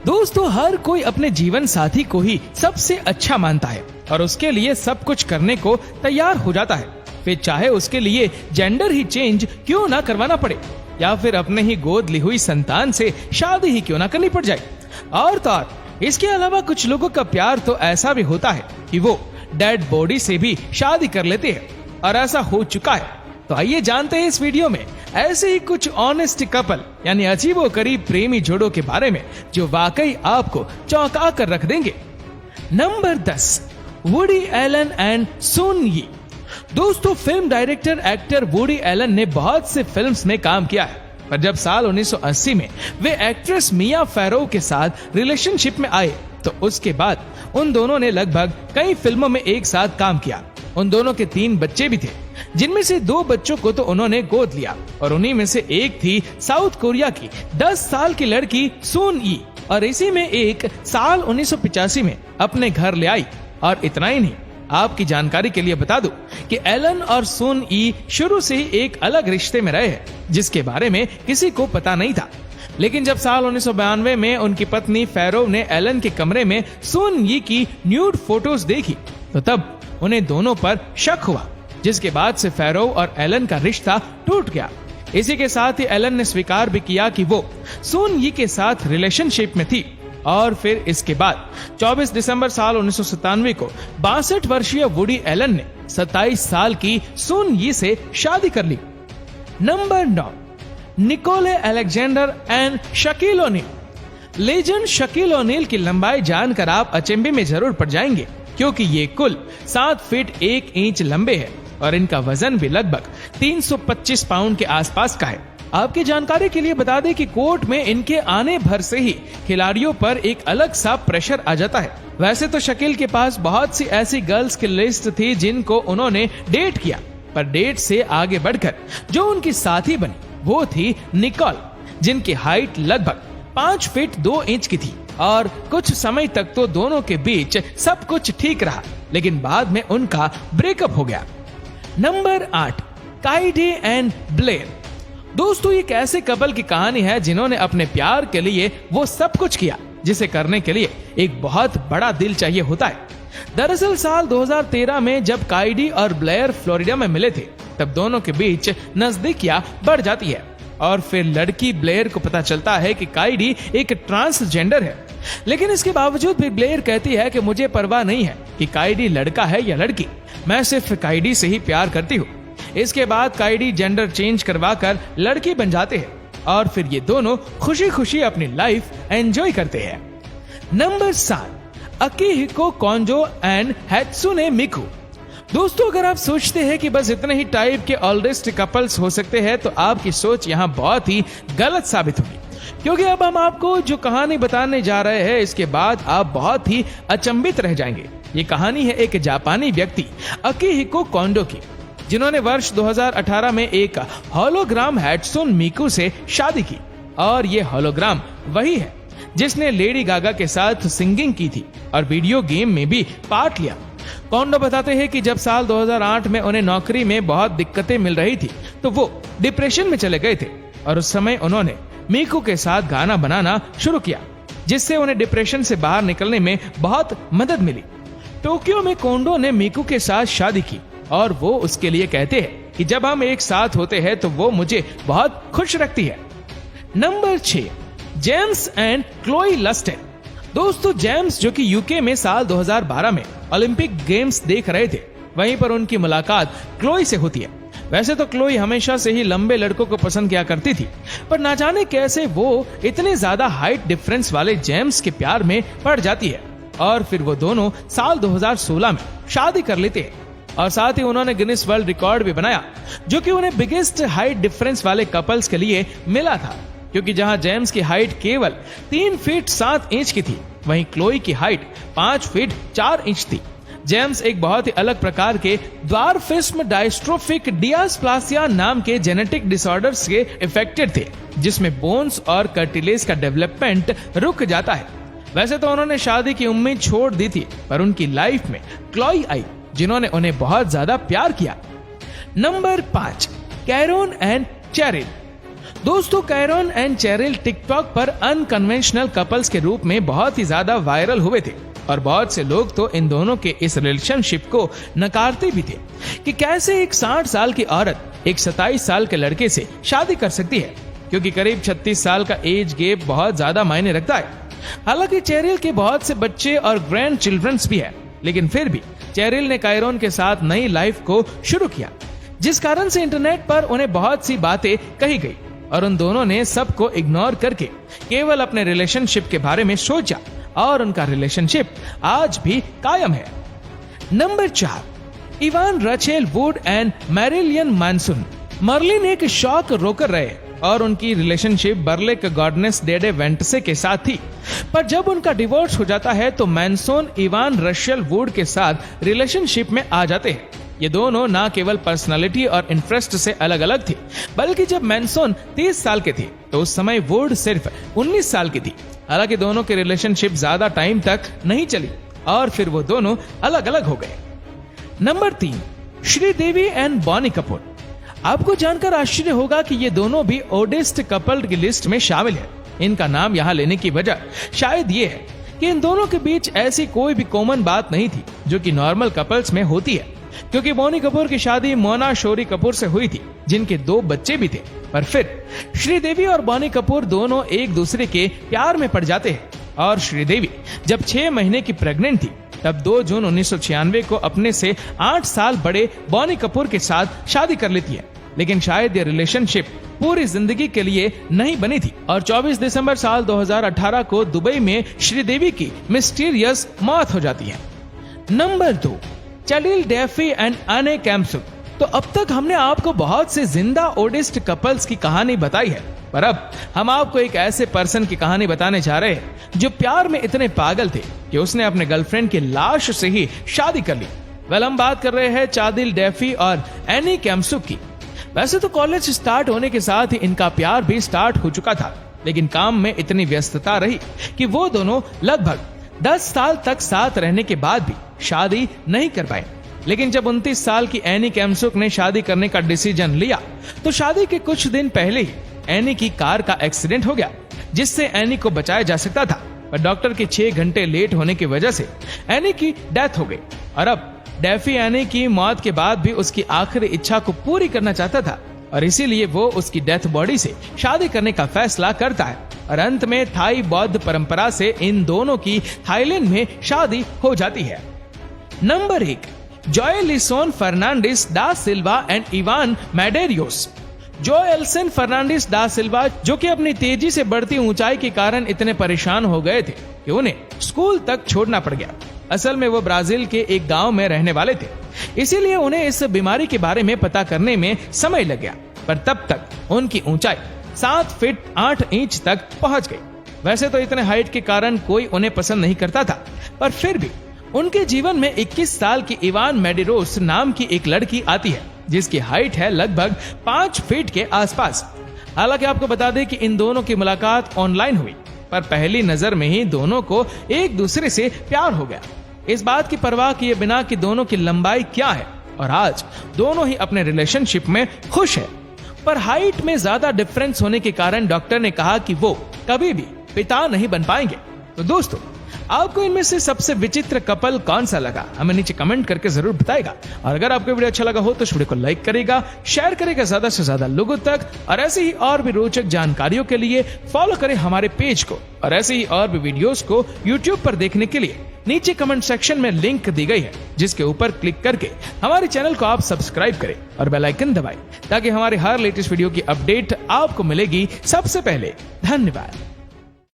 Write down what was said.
दोस्तों, हर कोई अपने जीवन साथी को ही सबसे अच्छा मानता है और उसके लिए सब कुछ करने को तैयार हो जाता है, फिर चाहे उसके लिए जेंडर ही चेंज क्यों ना करवाना पड़े या फिर अपने ही गोद ली हुई संतान से शादी ही क्यों ना करनी पड़ जाए। और तो और इसके अलावा कुछ लोगों का प्यार तो ऐसा भी होता है कि वो डेड बॉडी से भी शादी कर लेते हैं और ऐसा हो चुका है। तो आइए जानते हैं इस वीडियो में ऐसे ही कुछ ऑनेस्ट कपल यानी अजीबोगरीब प्रेमी जोड़ों के बारे में जो वाकई आपको चौंका कर रख देंगे। Number 10, Woody Allen and Soon Yi. दोस्तों, film director actor Woody Allen ने बहुत से फिल्म्स में काम किया है, पर जब साल 1980 में वे एक्ट्रेस मिया फैरो के साथ रिलेशनशिप में आए तो उसके बाद उन दोनों ने लगभग कई फिल्मों में एक साथ काम किया। उन दोनों के 3 बच्चे भी थे, जिनमें से 2 बच्चों को तो उन्होंने गोद लिया और उन्हीं में से एक थी साउथ कोरिया की 10 साल की लड़की सुन यी, और इसी में एक साल 1985 में अपने घर ले आई। और इतना ही नहीं, आपकी जानकारी के लिए बता दूं कि एलन और सुन यी शुरू से ही एक अलग रिश्ते में रहे हैं, जिसके बारे में किसी को पता नहीं था। लेकिन जब साल 1992 में उनकी पत्नी फैरो ने एलन के कमरे में सुन यी की न्यूड फोटोज देखी तो तब उन्हें दोनों पर शक हुआ, जिसके बाद से फैरो और एलन का रिश्ता टूट गया। इसी के साथ ही एलन ने स्वीकार भी किया कि वो सुन यी के साथ रिलेशनशिप में थी। और फिर इसके बाद 24 दिसंबर साल 1997 को 62 वर्षीय वुडी एलन ने 27 साल की सुन यी से शादी कर ली। Number 9, Nicole Alexander and Shaquille O'Neal. Legend Shaquille O'Neal की लंबाई जानकर आप अचंभे में जरूर पड़ जाएंगे, क्योंकि ये कुल 7 फीट 1 इंच लंबे हैं और इनका वजन भी लगभग 325 पाउंड के आसपास का है। आपकी जानकारी के लिए बता दें कि कोर्ट में इनके आने भर से ही खिलाड़ियों पर एक अलग सा प्रेशर आ जाता है। वैसे तो शकील के पास बहुत सी ऐसी गर्ल्स की लिस्ट थी जिनको उन्होंने डेट किया, पर डेट से आगे बढ़कर जो उनकी साथी बनी वो थी निकोल, जिनकी हाइट लगभग 5 फीट 2 इंच की थी। और कुछ समय तक तो दोनों के बीच सब कुछ ठीक रहा, लेकिन बाद में उनका ब्रेकअप हो गया। Number 8, Kaidi and Blair. दोस्तों, एक ऐसे कपल की कहानी है जिन्होंने अपने प्यार के लिए वो सब कुछ किया जिसे करने के लिए एक बहुत बड़ा दिल चाहिए होता है। दरअसल साल 2013 में जब काइडी और ब्लेयर फ्लोरिडा में मिले थे, तब दोनों के बीच नजदीकियां बढ़ जाती है और फिर लड़की ब्लेयर को पता चलता है कि काइडी एक ट्रांसजेंडर है। लेकिन इसके बावजूद भी ब्लेयर कहती है कि मुझे परवाह नहीं है कि काइडी लड़का है या लड़की, मैं सिर्फ काइडी से ही प्यार करती हूँ। इसके बाद काइडी जेंडर चेंज करवाकर लड़की बन जाते हैं और फिर ये दोनों खुशी खुशी अपनी लाइफ एंजॉय करते हैं। Number 7, Akihiko Kondo and Hatsune Miku. दोस्तों, अगर आप सोचते हैं कि बस इतने ही टाइप के ऑल्डेस्ट कपल्स हो सकते हैं तो आपकी सोच यहाँ बहुत ही गलत साबित होगी, क्योंकि अब हम आपको जो कहानी बताने जा रहे हैं इसके बाद आप बहुत ही अचंभित रह जाएंगे। ये कहानी है एक जापानी व्यक्ति अकिहिको कोंडो की, जिन्होंने वर्ष 2018 में एक होलोग्राम हैट्सुने मिकु से शादी की। और ये होलोग्राम वही है जिसने लेडी गागा के साथ सिंगिंग की थी और वीडियो गेम में भी पार्ट लिया। कोंडो बताते हैं कि जब साल 2008 में उन्हें नौकरी में बहुत दिक्कतें मिल रही थी तो वो डिप्रेशन में चले गए थे और उस समय उन्होंने मिकु के साथ गाना बनाना शुरू किया, जिससे उन्हें डिप्रेशन से बाहर निकलने में बहुत मदद मिली। टोक्यो में कोंडो ने मिकु के साथ शादी की और वो उसके लिए कहते हैं कि जब हम एक साथ होते हैं तो वो मुझे बहुत खुश रखती है। Number 6, James and Chloe Lusten. दोस्तों, जेम्स जो कि यूके में साल 2012 में ओलंपिक गेम्स देख रहे थे, वहीं पर उनकी मुलाकात क्लोई से होती है। वैसे तो क्लोई हमेशा से ही लंबे लड़कों को पसंद किया करती थी, पर ना जाने कैसे वो इतने ज्यादा हाइट डिफरेंस वाले जेम्स के प्यार में पड़ जाती है और फिर वो दोनों साल 2016 में शादी कर लेते हैं। और साथ ही उन्होंने गिनीज वर्ल्ड रिकॉर्ड भी बनाया, जो कि उन्हें बिगेस्ट हाइट डिफरेंस वाले कपल्स के लिए मिला था, क्योंकि जहां जेम्स की हाइट केवल 3 फीट 7 इंच की थी, वहीं क्लोई की हाइट 5 फीट 4 इंच थी। जेम्स एक बहुत ही अलग प्रकार के द्वारफिस्म डायस्ट्रोफिक डियास्प्लासिया नाम के जेनेटिक डिसऑर्डर से इफेक्टेड थे, जिसमें बोन्स और कार्टिलेज का डेवलपमेंट रुक जाता है। वैसे तो उन्होंने शादी की उम्मीद छोड़ दी थी, पर उनकी लाइफ में क्लोई आई, जिन्होंने उन्हें बहुत ज्यादा प्यार किया। Number 5, Karon and Cheryl. दोस्तों, कैरन एंड चेरिल टिकटॉक पर अनकन्वेंशनल कपल्स के रूप में बहुत ही ज्यादा वायरल हुए थे और बहुत से लोग तो इन दोनों के इस रिलेशनशिप को नकारते भी थे कि कैसे एक 60 साल की औरत एक 27 साल के लड़के से शादी कर सकती है, क्योंकि करीब 36 साल का एज गैप बहुत ज्यादा मायने रखता है। हालांकि चेरिल के बहुत से बच्चे और ग्रैंड चिल्ड्रंस भी है, लेकिन फिर भी चेरिल ने कैरन के साथ नई लाइफ को शुरू किया, जिस कारण से इंटरनेट पर उन्हें बहुत सी बातें कही गई और उन दोनों ने सबको इग्नोर करके केवल अपने रिलेशनशिप के बारे में सोचा और उनका रिलेशनशिप आज भी कायम है। Number 4, Evan Rachel Wood and Marilyn Manson. Marilyn एक शॉक रोकर रहे और उनकी रिलेशनशिप बर्लेक गॉडनेस डेडे वेंटसे के साथ थी, पर जब उनका डिवोर्स हो जाता है तो मैनसन इवान रचेल वुड के साथ रिलेशनशिप में आ जाते हैं। ये दोनों ना केवल पर्सनालिटी और इंटरेस्ट से अलग अलग थे, बल्कि जब मैनसन 30 साल के थे तो उस समय वुड सिर्फ 19 साल की थी। हालांकि दोनों की रिलेशनशिप ज्यादा टाइम तक नहीं चली और फिर वो दोनों अलग अलग हो गए। Number 3, Sridevi and Boney Kapoor. आपको जानकर आश्चर्य होगा कि ये दोनों भी ओल्डेस्ट कपल की लिस्ट में शामिल है। इनका नाम यहाँ लेने की वजह शायद ये है कि इन दोनों के बीच ऐसी कोई भी कॉमन बात नहीं थी जो कि नॉर्मल कपल्स में होती है, क्योंकि बॉनी कपूर की शादी मोना शोरी कपूर से हुई थी, जिनके 2 बच्चे भी थे। पर फिर श्रीदेवी और बॉनी कपूर दोनों एक दूसरे के प्यार में पड़ जाते हैं और श्रीदेवी जब 6 महीने की प्रेग्नेंट थी तब 2 जून 1996 को अपने से 8 साल बड़े बॉनी कपूर के साथ शादी कर लेती है। लेकिन शायद ये रिलेशनशिप पूरी जिंदगी के लिए नहीं बनी थी और 24 दिसंबर साल 2018 को दुबई में श्रीदेवी की मिस्टीरियस मौत हो जाती है। Number 2, Cheryl Daffy and Annie Kamsuk. तो अब तक हमने आपको बहुत से जिंदा ओल्डेस्ट कपल्स की कहानी बताई है, पर अब हम आपको एक ऐसे पर्सन की कहानी बताने जा रहे हैं जो प्यार में इतने पागल थे कि उसने अपने गर्लफ्रेंड की लाश से ही शादी कर ली। हम बात कर रहे हैं चेरिल डैफी और एनी कैम्सुक की। वैसे तो कॉलेज स्टार्ट होने के साथ ही इनका प्यार भी स्टार्ट हो चुका था, लेकिन काम में इतनी व्यस्तता रही कि वो दोनों लगभग 10 साल तक साथ रहने के बाद भी शादी नहीं कर पाए। लेकिन जब 29 साल की एनी कैम्सुक ने शादी करने का डिसीजन लिया तो शादी के कुछ दिन पहले ही एनी की कार का एक्सीडेंट हो गया, जिससे एनी को बचाया जा सकता था, पर डॉक्टर के 6 घंटे लेट होने की वजह से एनी की डेथ हो गई। और अब डैफी एनी की मौत के बाद भी उसकी आखिरी इच्छा को पूरी करना चाहता था और इसीलिए वो उसकी डेथ बॉडी से शादी करने का फैसला करता है और अंत में थाई बौद्ध परंपरा से इन दोनों की थाईलैंड में शादी हो जाती है। नंबर 1, जोएलिसन फर्नांडिस डा सिल्वा एंड इवान मेडेरियोस। जोएलिसन फर्नांडिस डा सिल्वा, जो कि अपनी तेजी से बढ़ती ऊंचाई के कारण इतने परेशान हो गए थे कि उन्हें स्कूल तक छोड़ना पड़ गया। असल में वो ब्राजील के एक गांव में रहने वाले थे, इसीलिए उन्हें इस बीमारी के बारे में पता करने में समय लग गया, पर तब तक उनकी ऊंचाई 7 फीट 8 इंच तक पहुंच गई। वैसे तो इतने हाइट के कारण कोई उन्हें पसंद नहीं करता था, पर फिर भी उनके जीवन में 21 साल की इवान मेडेरोस नाम की एक लड़की आती है, जिसकी हाइट है लगभग 5 फीट के आसपास। हालांकि आपको बता दें कि इन दोनों की मुलाकात ऑनलाइन हुई, पर पहली नजर में ही दोनों को एक दूसरे से प्यार हो गया, इस बात की परवाह किए बिना कि दोनों की लंबाई क्या है, और आज दोनों ही अपने रिलेशनशिप में खुश है। पर हाइट में ज्यादा डिफरेंस होने के कारण डॉक्टर ने कहा कि वो कभी भी पिता नहीं बन पाएंगे। तो दोस्तों, आपको इनमें से सबसे विचित्र कपल कौन सा लगा, हमें नीचे कमेंट करके जरूर बताएगा। और अगर आपको वीडियो अच्छा लगा हो तो इस वीडियो को लाइक करेगा, शेयर करेगा ज्यादा से ज्यादा लोगों तक, और ऐसे ही और भी रोचक जानकारियों के लिए फॉलो करें हमारे पेज को, और ऐसे ही और भी वीडियोस को यूट्यूब पर देखने के लिए नीचे कमेंट सेक्शन में लिंक दी गई है, जिसके ऊपर क्लिक करके हमारे चैनल को आप सब्सक्राइब करें और बेल आइकन दबाएं, ताकि हमारे हर लेटेस्ट वीडियो की अपडेट आपको मिलेगी सबसे पहले। धन्यवाद।